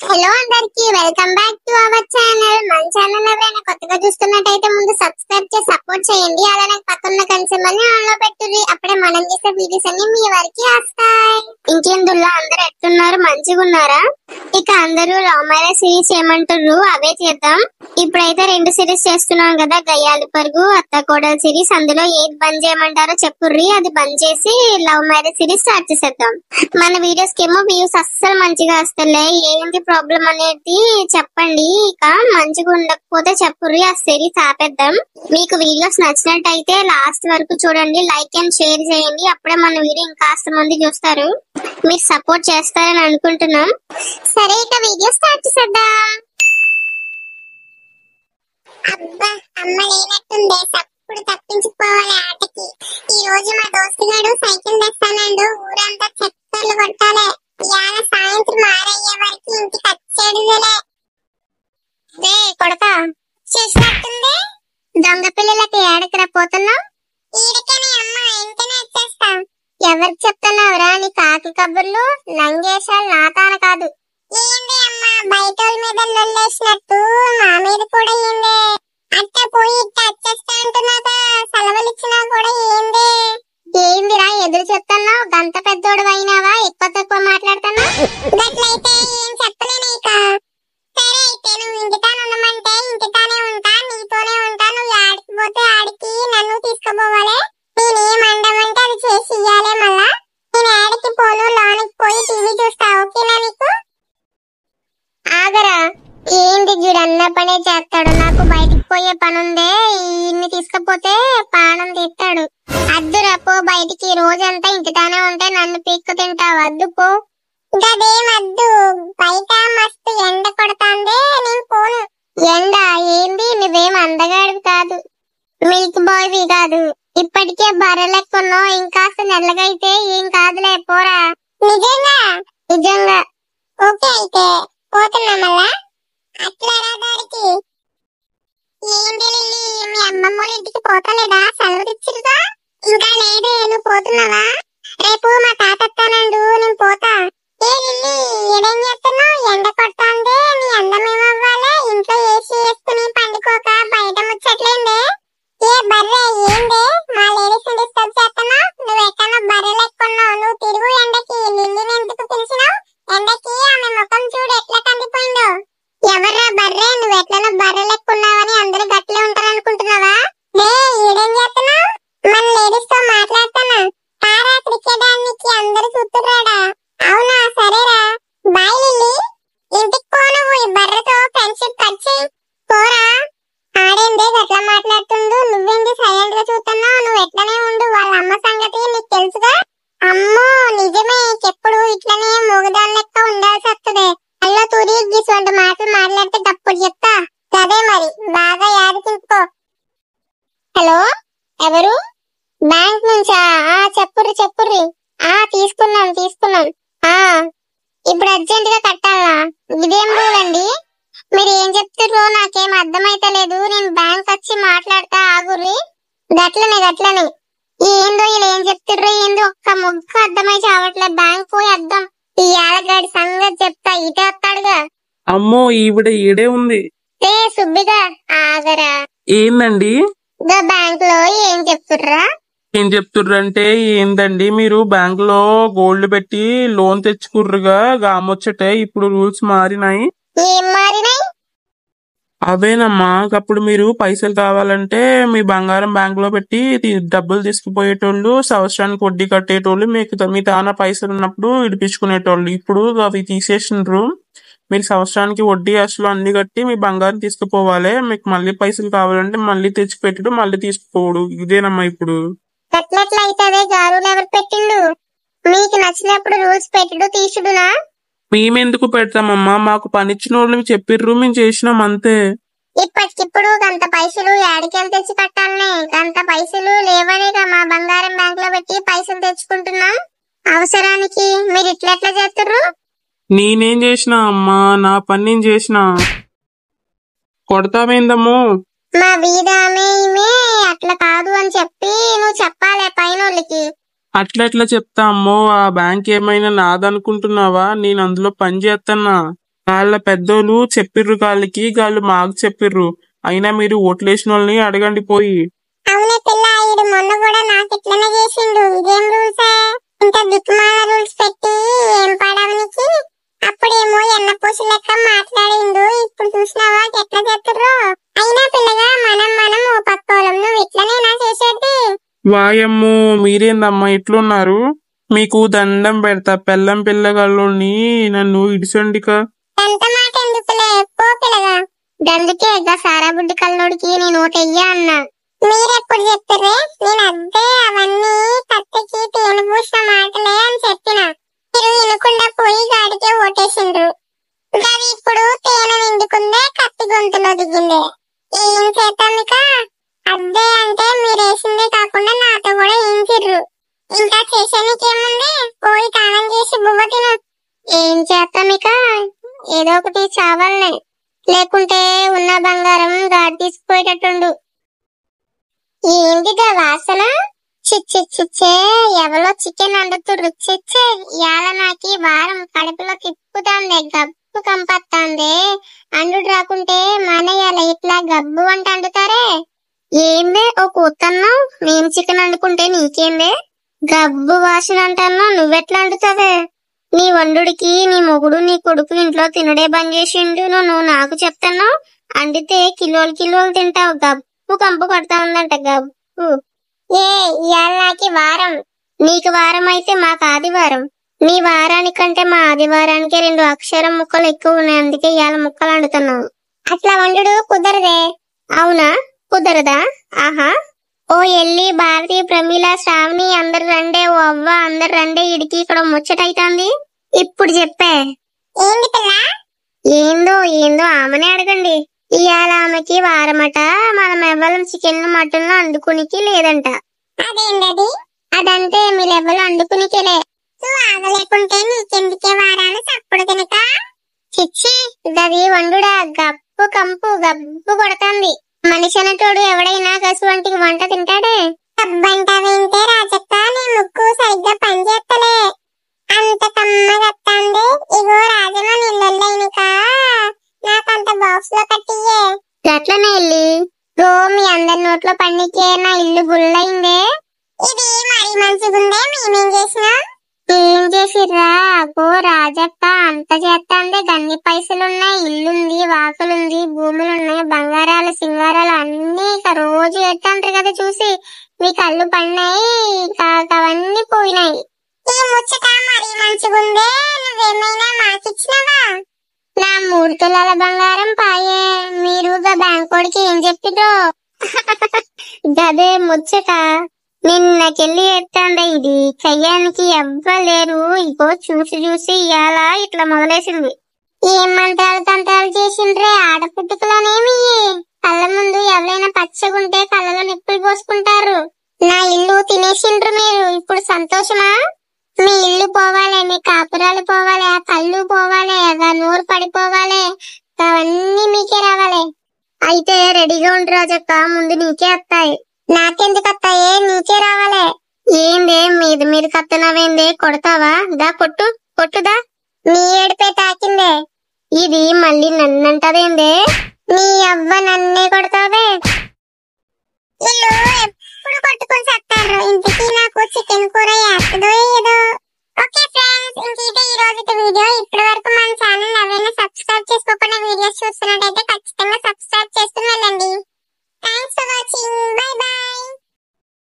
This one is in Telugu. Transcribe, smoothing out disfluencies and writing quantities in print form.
హలో అందరికి welcome back to our channel. మన ఛానల్ ఎవరైనా కొత్తగా చూస్తున్నట్టయితే ముందు సబ్స్క్రైబ్ చేసి సపోర్ట్ చేయండి. అలానే పక్కన కన్సెమల్ని ఆన్ లో పెట్టుర్రి. అప్పుడే మనం చేసే వీడియోస్ అన్ని మీ వరకు వస్తాయి. ఇంకేందుల్లో అందరూ ఎట్టున్నారు, మంచిగా ఉన్నారా? ఇక అందరూ లవ్ మ్యారేజ్ సిరీస్ ఏమంటారు అవే చేద్దాం. ఇప్పుడైతే 2 సిరీస్ చేస్తున్నాం కదా, గయ్యాలి పరుగు, అత్త కోడల సిరీస్. అందులో ఏది బంద్ చేయమంటారో చెప్పుర్రి, అది బంద్ చేసి లవ్ మ్యారేజ్ సిరీస్ స్టార్ట్ చేసేద్దాం. మన వీడియోస్ కేమో వ్యూస్ అస్సలు మంచిగా వస్తలే, ఏంటి ప్రాబ్లం అనేది చెప్పండి. ఇక మంచిగా ఉండకపోతే చెప్పుర్రి, ఆ సిరీస్ ఆపేద్దాం. మీకు వీడియోస్ నచ్చినట్టయితే లాస్ట్ వరకు చూడండి, లైక్ అండ్ షేర్ చేయండి. అప్పుడే మన వీడియో ఇంకాస్త మంది చూస్తారు. మీరు సపోర్ట్ చేస్తారని అనుకుంటున్నాం. సరే ఇక వీడియో స్టార్ట్ చేద్దాం. అబ్బా అమ్మ లేనట్టుందే, తప్పుడు తప్పించుకోవాలి ఆటకి. ఈ రోజు మా దోస్తుగాడు సైకిల్ తెస్తానండు, ఊరంతా చక్కర్లు కొట్టాలి. ఇవాళ సాయంత్రం 6 అయ్యే వరకు ఇంటికి వచ్చేడులే. రే కొడకా, చేసినట్టుంది. దొంగ పిల్లలకి ఏడకరా పోతున్నావు? ఈడకనే అమ్మ, ఇంకనే వచ్చేస్తా. ఎవరికి చెప్తున్నావురా నీ కాకి కబుర్లు? లంగేశాలు నా తాన కాదు. ఏంది అమ్మా బయట మీద లొల్లేసినట్టు నా మీద కూడా ఏంది? అట్ట పోయి ఇట్ట వచ్చేస్తా అంటున్నాగా, సెలవులు ఇచ్చినా కూడా ఏంది? ఏందిరా ఎదురు చెప్తున్నావు? గంత పెద్దోడు అయినావా? ఎక్కువ తక్కువ మాట్లాడుతున్నావు. గట్లయితే ఏం చెప్పలేను ఇక. సరే అయితే నువ్వు ఇంటికానే ఉండమంటే ఇంటికానే ఉంటా, నీతోనే ఉంటా. నువ్వు ఆడికి పోతే ఆడికి నన్ను తీసుకుపోవాలి. నేనేం అండమంటే అది చేసి ఇయ్యాలే. మళ్ళా నేను ఆడికి పోను, లోనికి పోయి టీవీ చూస్తా. ఓకేనా నీకు? ఆగరా, ఏంది గిడు అన్న పనే చేస్తాడు. నాకు బయటికి పోయే పనుందే, ఇన్ని తీసుకపోతే ప్రాణం తీస్తాడు. అద్దురా పో బయటికి. రోజంతా ఇంటితానే ఉంటే నన్ను పీక్కు తింటావు. అద్దు పో. గదేమద్దు, బయట మస్తు ఎండ కొడతాందే, నేను పోను. ఎండ ఏంది? నువ్వేం అందగాడు కాదు, మిల్క్ బాయ్వి కాదు. ఇప్పటికే బర్రెలెక్కున్నావు, ఇంకాస్త నల్లగైతే ఏం కాదులే, పోరా. నిజంగా? నిజంగా. ఓకే అయితే పోతున్నా మళ్ళా. అట్లా దారికి ఏంటి లిల్లీ, మీ అమ్మమ్మ ఇంటికి పోతలేదా? సెలవులు ఇచ్చిరుగా? ఇంకా లేదే, నువ్వు పోతున్నావా? రేపు మా తాత వస్తానండు, నేను పోతా. ఏ లిల్లీ, ఏడేం చేస్తున్నావు? ఎండ కొడతాందే, నీ అందం ఏమవ్వాలే? ఇంట్లో ఏసీ వేసుకుని పండుకోక బయట ముచ్చట్లేందే? ఏ బర్రె ఏందే మా లేడీస్ డిస్టర్బ్ చేస్తున్నావు? నువ్వు ఎక్కడ బర్రెలు ఎక్కున్నావు? నువ్వు తిరుగు ఎండకి. లిల్లీని ఎందుకు పిలిచినావు? ఎండకి ఆమె ముఖం చూడు ఎట్లా కందిపోయిందో. ఎవర్రా బర్రె? నువ్వు ఎట్లనో బర్రెలు ఎక్కున్నావని అందరూ గట్లే ఉంటారు అనుకుంటున్నావా? రే ఏడేం చేస్తున్నావు? మన లేడీస్ తో మాట్లాడుతున్నా. తారా క్రికెట్ ఆడనికి అందరూ చూస్తున్నాడా? అవునా, సరేరా. Bye Lily. ఇంటికి పో, నువ్వు ఈ బర్రెతో ఫ్రెండ్షిప్ కట్ చేయి. పోరా. ఆడేందే గట్లా మాట్లాడుతుండు? నువ్వేంది సైలెంట్ గా చూస్తున్నావు? నువ్వు ఎట్లనే ఉండు, వాళ్ళ అమ్మ సంగతి నీకు తెలుసుగా. అమ్మో నిజమే, ఎప్పుడు ఇట్లనే మూగదాని లెక్క ఉండాల్సి వస్తుంది. అల్లో తూరి గీసువంటి మాటలు మాట్లాడితే తప్పుడు చెప్తా. అదే మరి, బాగా యాది తింపుకో. హలో, ఎవరు? బ్యాంక్ నుంచా? చెప్పుర్రి చెప్పుర్రి. తీసుకున్నాం. ఇప్పుడు అర్జెంట్ గా కట్టాలా? ఇదేం రూల్ అండి? మీరు ఏం చెప్తారో నాకేం అర్థమైతలేదు. నేను బ్యాంక్ వచ్చి మాట్లాడతా, ఆగుర్రి. గట్లనే ఏందో ఇలా ఏం చెప్తుర్రో ఏందో ఒక్క ముగ్గు అర్థమై చావట్లే. బ్యాంక్ పోయి అర్థం ఈ ఏళ్ళగాడి సంగతి చెప్తా, ఇటే వస్తాడుగా. అమ్మో ఈవిడ ఈడే ఉంది. ఏ సుబ్బిగా ఆగరా. ఏందండి? బ్యాంక్ లో ఏం చెప్తుర్రా? ఏం చెప్తుర్రంటే ఏందండి, మీరు బ్యాంక్ లో గోల్డ్ పెట్టి లోన్ తెచ్చుకుర్రుగా, గామొచ్చటే ఇప్పుడు రూల్స్ మారినాయి. ఏం మారినాయి? అవేనమ్మా, అప్పుడు మీరు పైసలు కావాలంటే మీ బంగారం బ్యాంక్ లో పెట్టి డబ్బులు తీసుకుపోయేటోళ్ళు, సంవత్సరానికి వడ్డీ కట్టేటోళ్ళు, మీ తాన పైసలు ఉన్నప్పుడు ఇడిపించుకునేటోళ్ళు. ఇప్పుడు అవి తీసేసిండ్రు. మీరు సంవత్సరానికి వడ్డీ అసలు అన్ని కట్టి మీ బంగారం తీసుకుపోవాలి. మీకు మళ్ళీ పైసలు కావాలంటే మళ్ళీ తెచ్చి పెట్టుడు, మళ్ళీ తీసుకుపోడు. ఇదేనమ్మా ఇప్పుడు. మీకు నచ్చినప్పుడు రూల్స్ పెట్టుడు తీసుడునా? మేమెందుకు పెడతామమ్మా, మాకు పనిచ్చిన వాళ్ళు చెప్పిర్రు, మేము చేసినాం అంతే. ఇప్పటికిప్పుడు గంత పైసలు ఏడికెళ్ళి తెచ్చి కట్టాలనే? గంత పైసలు లేవని మా బంగారం బ్యాంక్ లో పెట్టి పైసలు తెచ్చుకుంటున్నాం అవసరానికి. మీరు ఇట్లెట్లా చేస్తుర్రు? నేనేం చేసినా అమ్మా, నా పని నేను చేసినా. కొడతావేందమ్మో? మా వీధామే ఈమె అట్లా కాదు అని చెప్పి నువ్వు చెప్పాలే పైనోళ్ళకి. అట్లా చెప్తా అమ్మో. ఆ బ్యాంక్ ఏమైనా నాదనుకుంటున్నావా? నేను అందులో పని చేస్తున్నా. వాళ్ళ పెద్దోళ్ళు చెప్పిర్రు గాళ్ళకి, గాళ్ళు మాకు చెప్పిర్రు. అయినా మీరు ఓట్లేసిన వాళ్ళని అడగండి పోయి. అవునే పిల్ల, ఈడు మొన్న కూడా నాకు ఇట్లనే చేసిండు. ఇదేం రూల్సే, ఇంత దిక్కుమాల రూల్స్ పెట్టి ఏం పడవనికి. అప్పుడేమో ఎన్న పూసి లెక్క మాట్లాడిండు, ఇప్పుడు చూసినావా ఎట్లా చెప్తుర్రో. అయినా పిల్లగా మనం ఓ పక్కోలం, నువ్వు ఇట్లనేనా చేసేది? వాయమ్మో, మీరేందమ్మా ఇట్లున్నారు? మీకు దండం పెడతా, పెళ్ళం పిల్లగాళ్ళని నన్ను ఇడిసండిక. ఎంత మాట ఎందుకులే, పో పిల్లగా. గందుకే సారా బుడ్డి కల్లోడికి నేను ఓటెయ్యా అన్నా. మీరెప్పుడు చెప్పిర్రే? నేను అద్దే అవన్నీ కత్తికి తేనె పూసిన మాటలే అని చెప్పిన. మీరు వినకుండా పోయి గాడికే ఓటేసిండ్రు. గది ఇప్పుడు తేనె నిండుకుందే, కత్తి గొంతులో దిగిందే. ఏం చేద్దామిక? అద్దే అంటే మీరేసిందే కాకుండా నాతో కూడా ఏంచిర్రు. ఇంకా చేసేనికేముంది? పోయి తానం చేసి బువ్వ తిను. ఏం చేస్తామిక? ఏదో ఒకటి చావాలనే, లేకుంటే ఉన్న బంగారం గాడి తీసుకుపోయేటట్టుండు. ఏంటిగా వాసన? చిచ్చే, ఎవరో చికెన్ వండుతుర్రు. చిచ్చే, ఇయాల నాకి వారం కడుపులో తిప్పుతాందే, గబ్బు కంపత్తాందే. అండు రాకుంటే మానేయాల, ఇట్లా గబ్బు వంట వండుతారే. ఏందే ఓ కూతన్నావు? నేను చికెన్ వండుకుంటే నీకేందే? గబ్బు వాసన అంటున్నావు, నువ్వెట్లా వండుతావే? నీ వండుడికి నీ మొగుడు నీ కొడుకు ఇంట్లో తినడే బంద్ చేసిండు, నువ్వు నాకు చెప్తున్నావు. అండితే కిలోలు తింటావు, గబ్బు కంపు కొడతా ఉందంట గబ్బు. ఇవాళ నాకి వారం, నీకు వారం అయితే మాకు ఆదివారం. నీ వారానికంటే మా ఆదివారానికి 2 అక్షరం ముక్కలు ఎక్కువ ఉన్నాయి, అందుకే ఇవాళ ముక్కలు వండుతున్నావు. అట్లా వండుడు కుదరదే. అవునా, కుదరదా? ఆహా. ఓ ఎల్లి, భారతి, ప్రమీల, శ్రావణి అందరు రండే. ఓ అవ్వ అందరు రండే, ఇడికి ఇక్కడ ముచ్చటైతాంది. ఇప్పుడు చెప్పే. ఏంది పిల్ల? ఏందో ఆమెనే అడగండి. ఇవాళ ఆమెకి వారమట, మనం ఎవ్వరం చికెన్ మటన్ వండుకునికి లేదంట. అదేంటది? అదంతే, మీరెవ్వరు వండుకునికేలే. నువ్వు ఆగలేకుంటే నీకెందుకే వారాలు చప్పుడు తినక? చిచ్చి, గది వండుడా, గబ్బు కంపు గబ్బు కొడతాంది. మనిషి అనేటోడు ఎవడైనా కసువంటికి వంట తింటాడే? గబ్బంటావేంటే రాజక్క, నీ ముక్కు సరిగ్గా పనిచేస్తలే. అంత కమ్మగత్తాంది. ఇగో రాజమ, నీళ్ళైనక నాకంత బాక్స్ లో కట్టియే. గట్లనే వెళ్ళి రో మీ అందరి నోట్లో పండికే నా ఇల్లు గుళ్ళయిందే. ఇది మరీ మంచిగుందే, మేమేం చేసినా? ఏం చేసిర్రా? అగో రాజక్క అంత చేస్తాందే, గన్ని పైసలున్నాయి, ఇల్లుంది, వాకులుంది, భూములున్నాయి, బంగారాలు సింగారాలు అన్ని ఇక రోజు ఎత్తాంటారు కదా, చూసి మీ కళ్ళు పడినాయి, అవన్నీ పోయినాయి. ఈ ముచ్చట మరీ మంచిగుందే, నువ్వేమైనా మాకిచ్చినావా? నా 3 తులాల బంగారం పాయే. మీరు బ్యాంకోడికి ఏం చెప్పిండ్రో? గదే ముచ్చట, నిన్నకెళ్ళి ఎత్తాండే. ఇది చెయ్యానికి ఎవ్వలేరు. ఇగో చూసి ఇయాల ఇట్లా మొదలేసింది. ఏం మంత్రాలు తంత్రాలు చేసిండ్రే ఆడపుట్టుకలోనేమి? కళ్ళ ముందు ఎవరైనా పచ్చగుంటే కళ్ళలో నిప్పులు పోసుకుంటారు. నా ఇల్లు తినేసిండ్రు మీరు. ఇప్పుడు సంతోషమా? మీ ఇల్లు పోవాలి, మీ కాపురాలు పోవాలి, ఆ కళ్ళు పోవాలి, ఆ నోరు పడిపోవాలి, అవన్నీ మీకే రావాలి. అయితే రెడీగా ఉండు రాజక్క, ముందు నీకే వస్తాయి. నాకెందుకు వస్తాయే? నీకే రావాలే. ఏందే మీద కత్తనవేందే? కొడతావా? దా కొట్టుదా. నీ ఏడిపే తాకిందే. ఇది మళ్ళీ నన్నంటదేందే? నీ అవ్వ నన్నే కొడతావే. ఇల్లు ఎప్పుడు కొట్టుకొని చేస్తారు. ఇంటికి నాకు చికెన్ కూర వేస్తుందో ఏదో. ఓకే ఫ్రెండ్స్, ఇంకైతే ఈ రోజు వీడియో. ఇప్పటి వరకు మన ఛానల్ ఎవరైనా సబ్స్క్రైబ్ చేసుకోకుండా వీడియోస్ చూస్తున్నట్టయితే ఖచ్చితంగా సబ్స్క్రైబ్ చేసుకుని వెళ్ళండి.